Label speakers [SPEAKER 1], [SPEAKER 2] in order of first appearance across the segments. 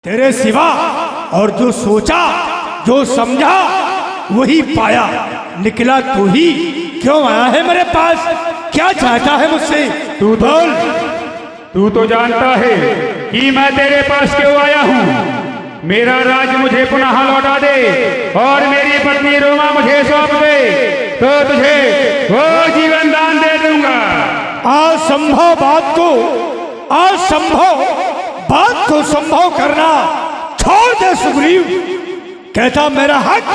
[SPEAKER 1] तेरे सिवा और जो सोचा जो समझा वही पाया, निकला तू ही। क्यों आया है मेरे पास, क्या चाहता है मुझसे?
[SPEAKER 2] तू
[SPEAKER 1] बोल।
[SPEAKER 2] तू तो जानता है कि मैं तेरे पास क्यों आया हूँ। मेरा राज मुझे पुनः लौटा दे और मेरी पत्नी रोमा मुझे सौंप दे, तो तुझे वो जीवन दान दे दूंगा।
[SPEAKER 1] असंभव बात को, असंभव बात को संभव करना छोड़ दे सुग्रीव। कहता मेरा हक,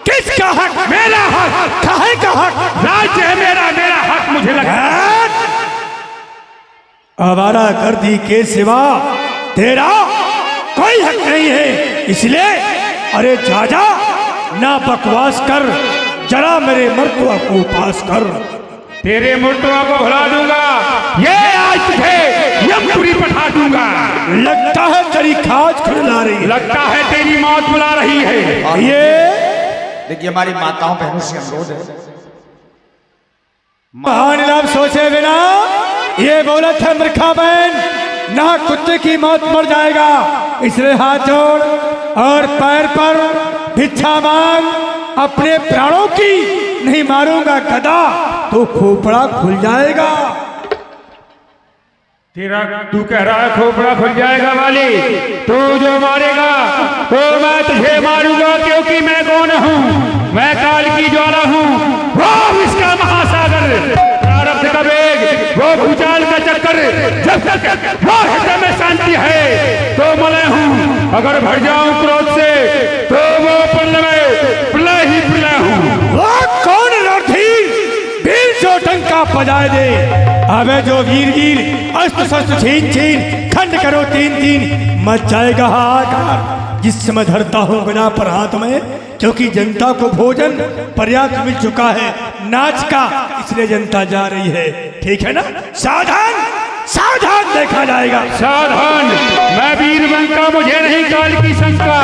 [SPEAKER 1] किसका हक?
[SPEAKER 2] मेरा हक,
[SPEAKER 1] काहे का हक?
[SPEAKER 2] राज्य है मेरा, मेरा हक मुझे लगा।
[SPEAKER 1] आवारा गर्दी के सिवा तेरा कोई हक नहीं है, इसलिए अरे जा ना बकवास कर, जरा मेरे मर्तबा को पास कर।
[SPEAKER 2] तेरे मुर्तबा को भुला दूंगा, ये आज तुझे यमपुरी पठा दूंगा।
[SPEAKER 1] लगता है तेरी खाज खुला रही है,
[SPEAKER 2] लगता है तेरी मौत बुला रही है।
[SPEAKER 1] ये
[SPEAKER 3] देखिए हमारी माताओं बहनों से अनुरोध है,
[SPEAKER 1] महान लाभ सोचे बिना ये बोला था मूर्खा बहन, ना कुत्ते की मौत मर जाएगा, इसलिए हाथ जोड़ और पैर पर भिक्षा मांग। अपने प्राणों की नहीं मारूंगा गदा तो खोपड़ा खुल जाएगा।
[SPEAKER 2] तेरा तू कह रहा है खोपड़ा खुल जाएगा वाली, तू जो मारेगा तो मैं तुझे मारूंगा, क्योंकि मैं कौन हूँ? मैं काल की ज्वाला हूँ, वो इसका महासागर, प्रारब्ध का वेग, वो भूचाल का चक्कर। जब तक वो हृदय में शांति है तो मलय हूँ, अगर भर जाऊं क्रोध से तो वो प्रलय ही प्रलय हूँ।
[SPEAKER 1] वो कौन रणधीर वीर जो टंका बजाए दे, अबे जो वीर वीर अस्त्र शस्त्र छीन छीन खंड करो तीन तीन, मच जाएगा हाहाकार जिस समय धरता हो गदा पर हाथ में, क्योंकि जनता को भोजन पर्याप्त मिल चुका है नाच का, इसलिए जनता जा रही है। ठीक है ना? सावधान सावधान, देखा जाएगा।
[SPEAKER 2] सावधान, मैं वीर बंका, मुझे नहीं काल की शंका।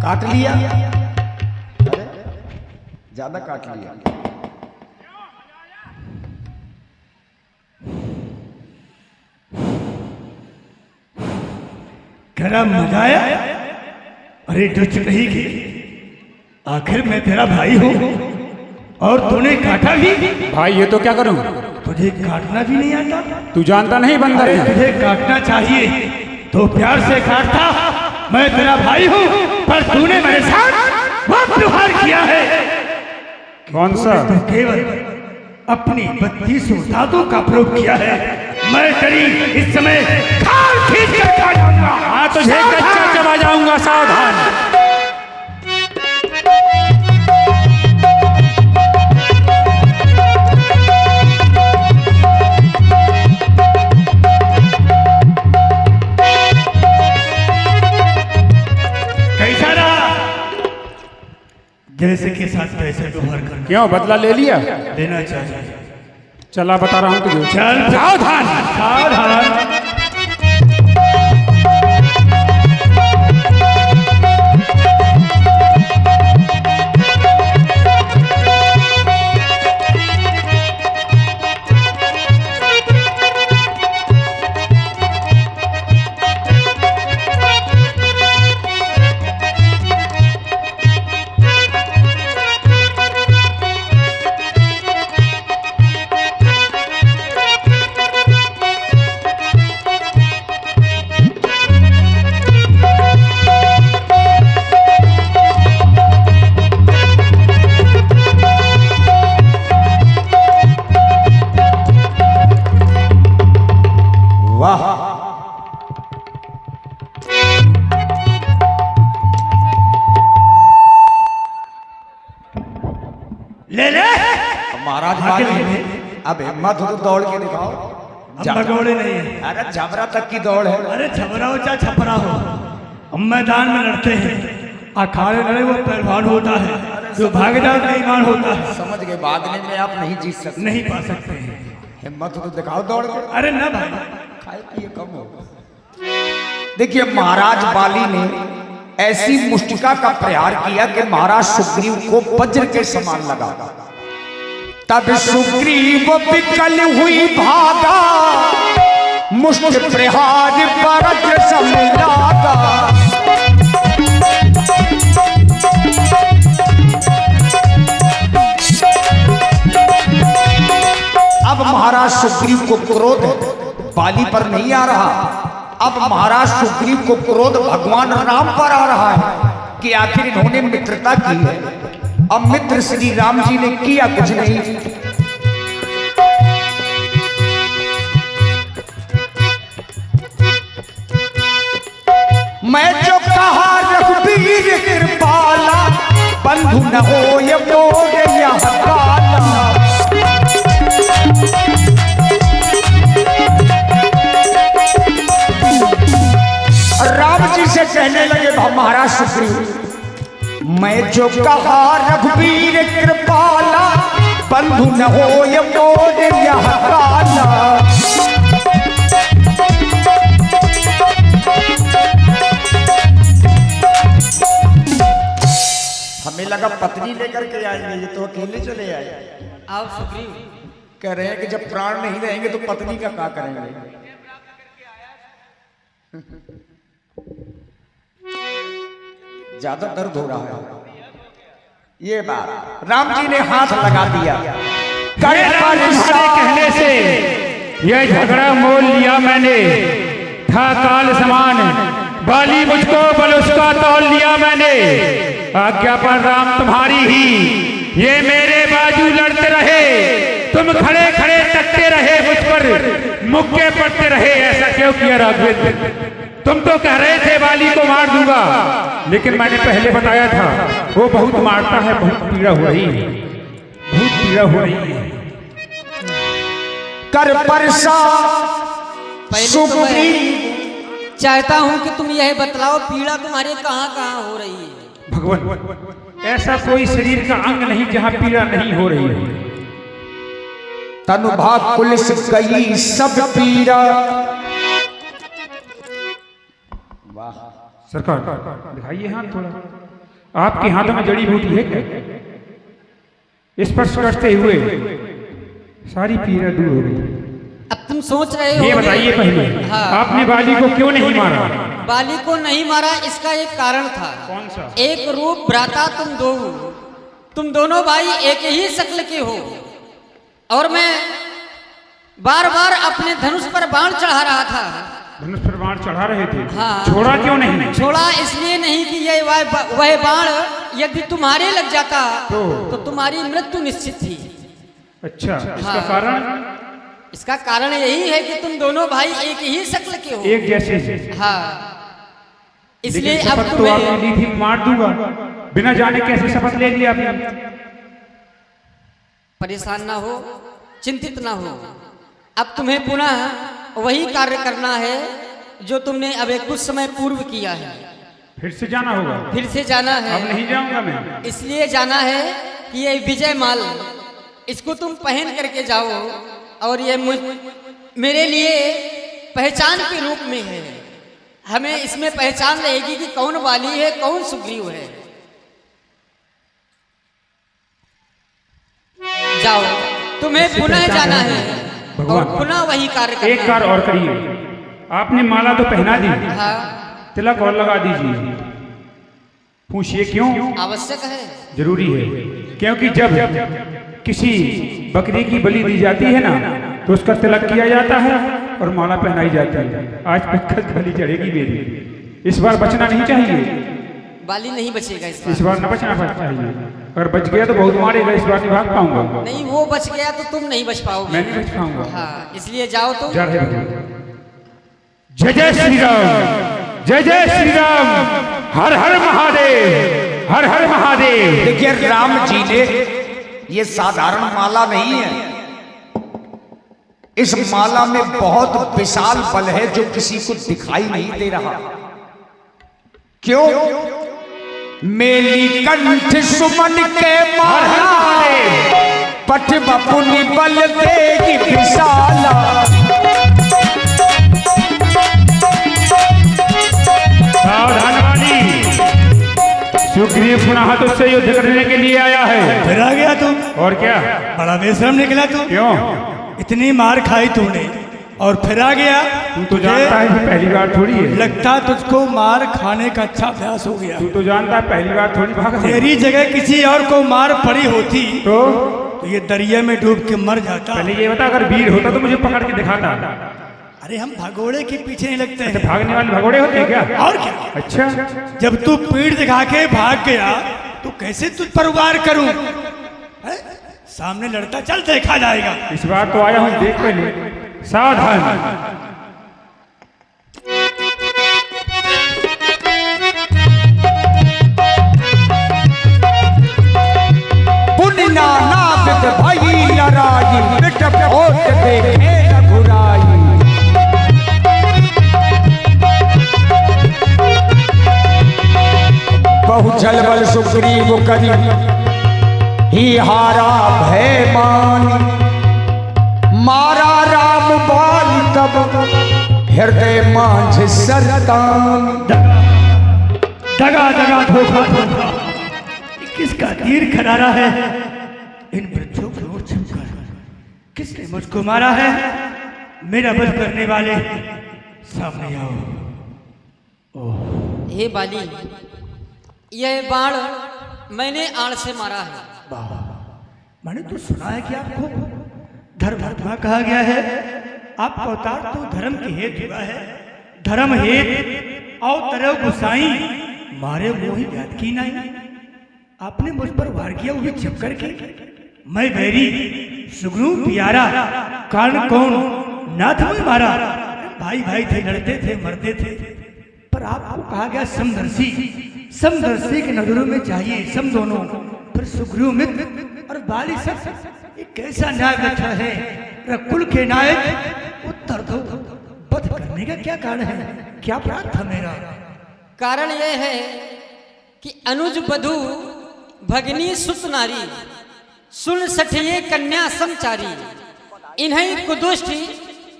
[SPEAKER 3] काट लिया, अरे ज्यादा काट लिया।
[SPEAKER 1] तेरा मजा आया? अरे डुच नहीं की, आखिर मैं तेरा भाई हूँ और तूने काटा भी।
[SPEAKER 2] भाई ये तो क्या करूं?
[SPEAKER 1] तुझे काटना भी नहीं आता?
[SPEAKER 2] तू जानता नहीं बंदर
[SPEAKER 1] अरे
[SPEAKER 2] है।
[SPEAKER 1] तुझे काटना चाहिए तो प्यार से काटता। मैं तेरा भाई हूँ, पर तूने मेरे साथ वो व्यवहार किया है।
[SPEAKER 2] कौन सा?
[SPEAKER 1] तो केवल अपनी 32 दांतों का प्रयोग किया है। मैं तेरी इस समय खाल खींच कर खा जाऊंगा।
[SPEAKER 2] हाँ, तुझे कच्चा चबा जाऊंगा, सावधान।
[SPEAKER 1] कैसा रहा? जैसे के साथ पैसे व्यवहार करना।
[SPEAKER 2] क्यों, बदला ले लिया?
[SPEAKER 1] लेना चाहिए।
[SPEAKER 2] चला बता रहा हूँ तुझे।
[SPEAKER 1] चल सावधान सावधान। ले ले।
[SPEAKER 3] महाराज
[SPEAKER 1] आके
[SPEAKER 3] बाली
[SPEAKER 1] ले।
[SPEAKER 3] अब हिम्मत हो तो दौड़ के दिखाओ।
[SPEAKER 1] हम भगोड़े नहीं है।
[SPEAKER 3] अरे झबरा तक की दौड़ है।
[SPEAKER 1] अरे छबरा हो चाहे छपरा हो, हम मैदान में लड़ते हैं। अखाड़े लड़े वो पहलवान होता है, जो भाग जाए बेईमान होता है।
[SPEAKER 3] समझ गए, भागने में आप नहीं जीत सकते।
[SPEAKER 1] नहीं पा सकते हैं।
[SPEAKER 3] हिम्मत हो तो दिखाओ दौड़ के।
[SPEAKER 1] अरे ना भाई,
[SPEAKER 3] खाए पिए कम हो। देखिए महाराज बाली ने ऐसी मुष्टिका का प्रहार किया कि महाराज सुग्रीव को वज्र के समान लगा। तब सुग्रीव विकल हुई भागा, मुष्टि प्रहार वज्र सम लागा। अब महाराज सुग्रीव को क्रोध बाली पर नहीं आ रहा। अब महाराज सुग्रीव को क्रोध भगवान राम पर आ रहा है कि आखिर इन्होंने मित्रता की है। अब मित्र श्री राम जी ने किया कुछ नहीं। मैं जो कहा रघुबीर कृपाला, बंधु न हो ये मोर यह काला। राम जी से कहने लगे महाराज सुग्रीव, मैं जो कहा रघुबीर कृपाला, बंधु न हो ये मोर यह काला। हमें लगा पत्नी लेकर के आएंगे, ये तो अकेले चले आए।
[SPEAKER 4] आप सुग्रीव
[SPEAKER 3] कह रहे हैं कि जब प्राण नहीं रहेंगे तो पत्नी का क्या करेंगे। ज्यादा दर्द हो रहा है। ये बात राम जी ने हाथ लगा दिया।
[SPEAKER 2] तुम्हारे कहने से यह झगड़ा मोल लिया मैंने, था काल समान बाली मुझको बल उसका तौल लिया मैंने। आज्ञा पर राम तुम्हारी ही, ये मेरे बाजू लड़ते रहे, तुम खड़े खड़े तकते रहे मुझ पर, मुक्के पड़ते रहे। ऐसा क्यों किया राघवेंद्र? तुम तो कह रहे थे बाली को मार दूंगा, लेकिन मैंने पहले बताया था वो बहुत मारता है, बहुत पीड़ा हो रही है, बहुत पीड़ा हो रही है।
[SPEAKER 3] कर परसा
[SPEAKER 4] पहले तो मैं चाहता हूं कि तुम यह बतलाओ पीड़ा तुम्हारे कहाँ कहाँ हो रही है।
[SPEAKER 2] भगवान, ऐसा कोई शरीर का अंग नहीं जहां पीड़ा नहीं हो रही है।
[SPEAKER 3] तनु भाग पुलिस गई सब पीड़ा। वाह
[SPEAKER 2] सरकार दिखाइए हाथ थोड़ा। आपके हाथों में जड़ी बूटी है क्या? स्पर्श करते हुए सारी पीड़ा दूर हो गई।
[SPEAKER 4] अब तुम सोच रहे हो,
[SPEAKER 2] ये बताइए पहले,
[SPEAKER 4] हाँ।
[SPEAKER 2] आपने बाली को क्यों नहीं मारा?
[SPEAKER 4] बाली को नहीं मारा, इसका एक कारण था।
[SPEAKER 2] कौन सा?
[SPEAKER 4] एक रूप भ्राता तुम दोनों भाई एक ही शक्ल के हो, और मैं बार बार अपने धनुष पर बाण चढ़ा रहा था।
[SPEAKER 2] धनुष पर बाण चढ़ा रहे थे,
[SPEAKER 4] हाँ।
[SPEAKER 2] छोड़ा क्यों नहीं?
[SPEAKER 4] छोड़ा इसलिए नहीं कि ये वह बाण यदि तुम्हारे लग जाता तो तुम्हारी मृत्यु निश्चित थी।
[SPEAKER 2] अच्छा, इसका
[SPEAKER 4] हाँ।
[SPEAKER 2] कारण?
[SPEAKER 4] इसका कारण यही है कि तुम दोनों भाई एक ही शक्ल के हो,
[SPEAKER 2] एक जैसे।
[SPEAKER 4] हाँ। इसलिए
[SPEAKER 2] लेकिन
[SPEAKER 4] अब
[SPEAKER 2] शपथ तो आपने
[SPEAKER 4] तुम्हें
[SPEAKER 2] ली थी मार दूंगा, बिना जाने कैसे शपथ ले लिया आपने?
[SPEAKER 4] परेशान ना हो, चिंतित ना हो। अब तुम्हें पुनः वही कार्य करना है जो तुमने अब एक कुछ समय पूर्व किया है।
[SPEAKER 2] फिर से जाना होगा?
[SPEAKER 4] फिर से जाना है।
[SPEAKER 2] अब नहीं जाऊंगा मैं।
[SPEAKER 4] इसलिए जाना है कि ये विजय माल, इसको तुम पहन करके जाओ, और ये मेरे लिए पहचान के रूप में है। हमें इसमें पहचान रहेगी कि कौन बाली है, कौन सुग्रीव है। जाओ, तुम्हें पुनः जाना है और पुनः वही कार्य करना है।
[SPEAKER 2] एक कार्य और करिए, आपने माला तो पहना दी,
[SPEAKER 4] हाँ,
[SPEAKER 2] तिलक और लगा दीजिए। पूछिए क्यों?
[SPEAKER 4] आवश्यक है,
[SPEAKER 2] जरूरी है, क्योंकि जब किसी बकरी की बलि दी जाती है ना, तो उसका तिलक किया जाता है और माला पहनाई जाती है। आज पक्का बलि चढ़ेगी मेरी, इस बार बचना नहीं चाहिए।
[SPEAKER 4] बाली नहीं बचेगा
[SPEAKER 2] इस बार न बचना चाहिए, अगर बच गया तो बहुत मारेगा, इस बार नहीं भाग पाऊंगा।
[SPEAKER 4] नहीं, वो बच गया तो तुम नहीं बच पाओगे।
[SPEAKER 2] मैं नहीं बच पाऊंगा।
[SPEAKER 4] हाँ, इसलिए जाओ तुम।
[SPEAKER 2] जा रहे हो। जय जय श्री राम, जय जय श्री राम, हर हर महादेव, हर हर महादेव।
[SPEAKER 3] देखिए राम जी ने ये साधारण माला नहीं है। इस माला में बहुत विशाल बल है जो किसी को दिखाई नहीं दे रहा। क्यों? मेली कंठ सुमन के माला पठ बपुनि बल देगी विशाला।
[SPEAKER 2] सावधान वाली, सुग्रीव पुनः तुझसे युद्ध करने के लिए आया है।
[SPEAKER 1] फिर आ गया तू,
[SPEAKER 2] और क्या?
[SPEAKER 1] बड़ा बेशरम निकला तू।
[SPEAKER 2] क्यों?
[SPEAKER 1] इतनी मार खाई तूने और फिर आ गया।
[SPEAKER 2] तू तो जानता है कि पहली बार थोड़ी है।
[SPEAKER 1] लगता तुझको मार खाने का अच्छा अभ्यास हो गया।
[SPEAKER 2] तू तो जानता है पहली बार थोड़ी भाग।
[SPEAKER 1] तेरी जगह किसी और को मार पड़ी होती
[SPEAKER 2] तो
[SPEAKER 1] ये दरिया में डूब के मर जाता।
[SPEAKER 2] पहले ये बता, अगर वीर होता तो मुझे पकड़ के दिखाता।
[SPEAKER 1] अरे हम भगोड़े के पीछे नहीं लगते हैं।
[SPEAKER 2] भागने वाले भगोड़े होते हैं क्या?
[SPEAKER 1] और क्या?
[SPEAKER 2] अच्छा,
[SPEAKER 1] जब तू पीड़ दिखा के भाग गया तो कैसे तुझ पर वार करूं? हैं? सामने लड़ता चल, देखा जाएगा।
[SPEAKER 2] इस बार तो आया हूं, देख पहले। सावधान।
[SPEAKER 3] पुण्यना नाथ भई लड़ाई मिट ओट देखे रघुराई। बहु छल बल सुग्रीव करी ही हारा भय मानी। मारा राम बाल तब हृदय मांझ सरतान।
[SPEAKER 1] दगा दगा धोखा धोखा, किसका तीर खरारा है? इन वृक्षों की ओर छुपकर किसने मुझको मारा है? मेरा वध करने वाले सामने आओ।
[SPEAKER 4] हे बाली, यह बाण मैंने आड़ से मारा है।
[SPEAKER 1] मैंने तो सुना है कि आपको धर्मात्मा कहा गया है। आपका अवतार तो धर्म के हेतु हुआ है। धर्म हेत और तरह गुसाई मारे मोही जात की नहीं। आपने मुझ पर वार किया, वो भी छिप करके। मैं बैरी सुग्रीव प्यारा, कारण कौन? नाथ में मारा। भाई भाई थे, लड़ते थे, मरते थे। पर आपको कहा गया समदर्शी। समदर्शी के नजरों में चाहिए सम दोनों। फिर सुग्रीव मित्र और बाली सब, ये कैसा न्याय बैठा है? रकुल के नायक उत्तर दो, वध करने का क्या कारण है? क्या अपराध था मेरा?
[SPEAKER 4] कारण यह है कि अनुज बधु भगनी सुत नारी, सुन सठिये कन्या समचारी। इन्हीं कुदुष्टि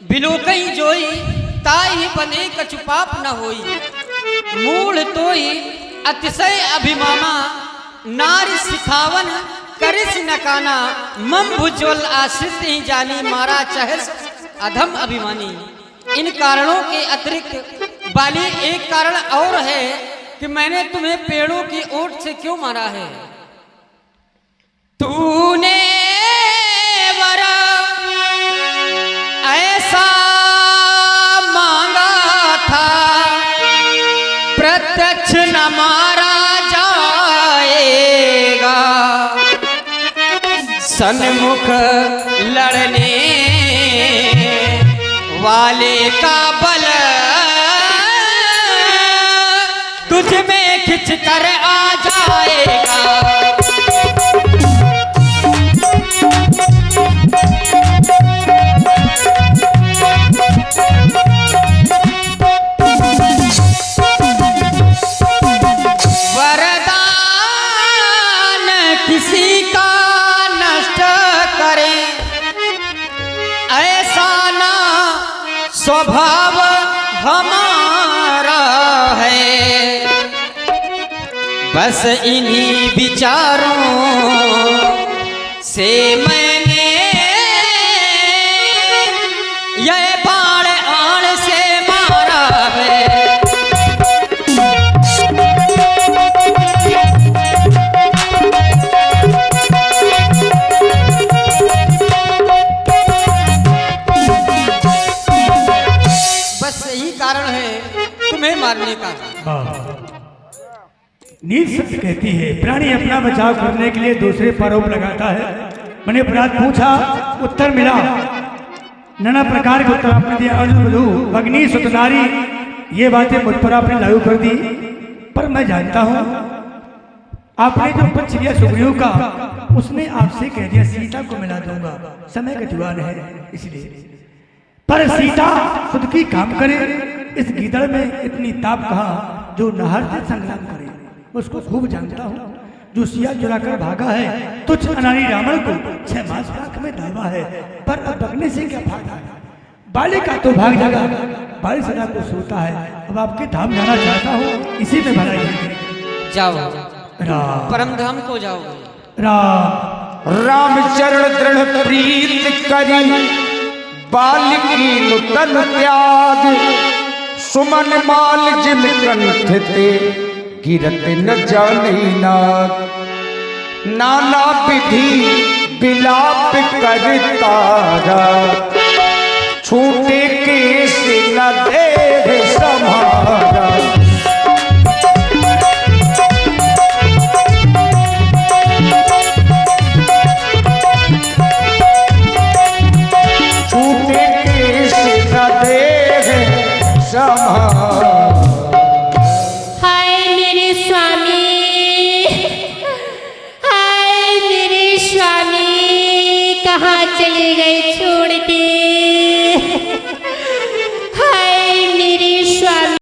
[SPEAKER 4] बिलोकई जोई, ताई बने कछुपाप न होई। मूढ़ तोई अतिशय अभिमामा, नारी सिखावन करिस नकाना। मम भुज्वल आश्रित ही जानी, मारा चहस अधम अभिमानी। इन कारणों के अतिरिक्त बाली एक कारण और है कि मैंने तुम्हें पेड़ों की ओट से क्यों मारा है। तूने वर ऐसा मांगा था, प्रत्यक्ष न मारा जाएगा। सन्मुख लड़ने वाले का बल तुझ में खिंच कर आ जाएगा। वरदान किसी का नष्ट करे, ऐसा ना स्वभाव हमारा है। बस इन्हीं विचारों से मैंने यह बाण आण से मारा है। बस यही कारण है तुम्हें मारने का।
[SPEAKER 1] नीति सत्य कहती है, प्राणी अपना बचाव करने के लिए दूसरे पर आरोप लगाता है। मैंने अपराध पूछा, उत्तर मिला। नाना प्रकार के उत्तर आपने दिया। अर्जुन बधू भगनी सुतनारी, ये बातें मुझ पर आपने लागू कर दी। पर मैं जानता हूं आपने जो पक्ष लिया सुग्रीव का, उसने आपसे कह दिया सीता को मिला दूंगा, समय का दीवान है इसलिए। पर सीता खुद की काम करे, इस गीदड़ में इतनी ताप कहाँ जो नहर से संग्राम करे। उसको खूब जानता हूँ, जो सिया चुराकर भागा है, तुझ अनारी रावण को 6 मास पाक में दावा है, पर अब बकने से क्या फायदा है। बाली का तो भाग जाएगा, बाली सदा को सोता है। अब आपके धाम जाना चाहता हूँ, इसी में भलाई है।
[SPEAKER 4] जाओ,
[SPEAKER 1] राम
[SPEAKER 4] परम धाम को जाओ।
[SPEAKER 1] राम
[SPEAKER 3] राम चरण दृढ़ प्रीत करी, बाल की नुतन त्याग, सुमन माल जिम कंठ ते, गिरत न जाने नाग। नाना विधि विलाप करतारा, छूटे केस न देह समारा।